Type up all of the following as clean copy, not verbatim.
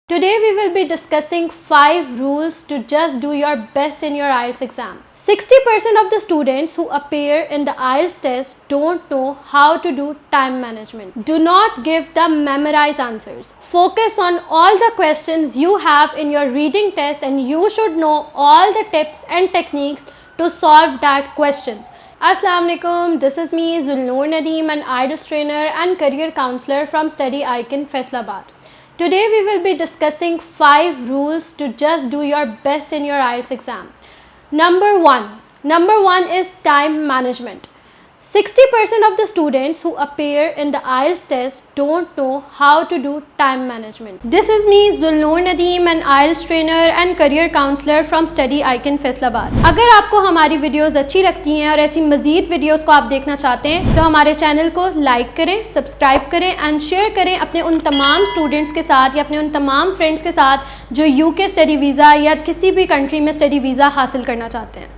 Today we will be discussing 5 rules to just do your best in your IELTS exam. 60% of the students who appear in the IELTS test don't know how to do time management. Do not give the memorized answers. Focus on all the questions you have in your reading test and you should know all the tips and techniques to solve that questions. Assalamu alaikum, this is me Zulnoor Nadeem, an IELTS trainer and career counselor from Study Icon, Faisalabad. Today we will be discussing 5 rules to just do your best in your IELTS exam. Number one is time management. 60% of the students who appear in the IELTS test don't know how to do time management. This is me Zulnoor Nadeem, an IELTS trainer and career counselor from Study Icon, Faisalabad. अगर आपको हमारी videos अच्छी लगती हैं और ऐसी मज़ीद videos को आप देखना चाहते हैं तो हमारे चैनल को लाइक करें, सब्सक्राइब करें एंड शेयर करें अपने उन तमाम स्टूडेंट्स के साथ या अपने उन तमाम फ्रेंड्स के साथ जो यूके स्टडी वीज़ा या किसी भी कंट्री में स्टडी वीज़ा हासिल करना चाहते हैं.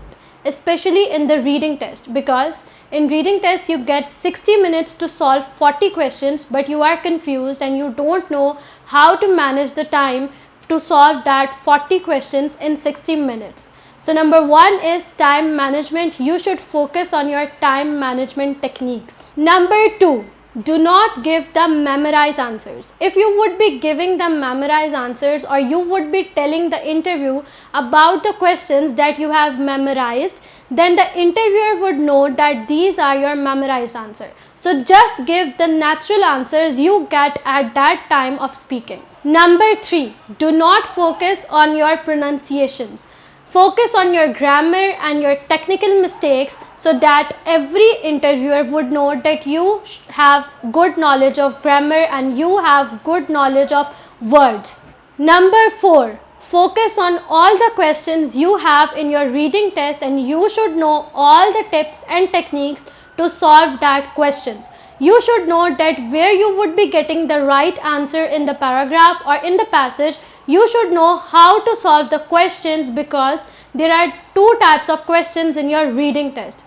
Especially in the reading test, because in reading test you get 60 minutes to solve 40 questions, but you are confused and you don't know how to manage the time to solve that 40 questions in 60 minutes. So number 1 is time management. You should focus on your time management techniques. Number 2, do not give the memorized answers. If you would be giving the memorized answers or you would be telling the interview about the questions that you have memorized, then the interviewer would know that these are your memorized answers. So just give the natural answers you get at that time of speaking. Number 3, do not focus on your pronunciations. Focus on your grammar and your technical mistakes so that every interviewer would know that you have good knowledge of grammar and you have good knowledge of words. Number 4, focus on all the questions you have in your reading test and you should know all the tips and techniques to solve that questions. You should know that where you would be getting the right answer in the paragraph or in the passage. You should know how to solve the questions because there are 2 types of questions in your reading test.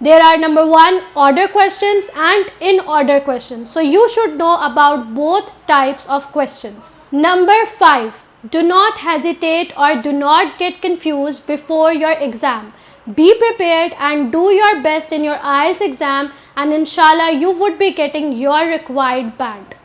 There are number 1, order questions and in order questions. So you should know about both types of questions. Number 5, do not hesitate or do not get confused before your exam. Be prepared and do your best in your IELTS exam and inshallah you would be getting your required band.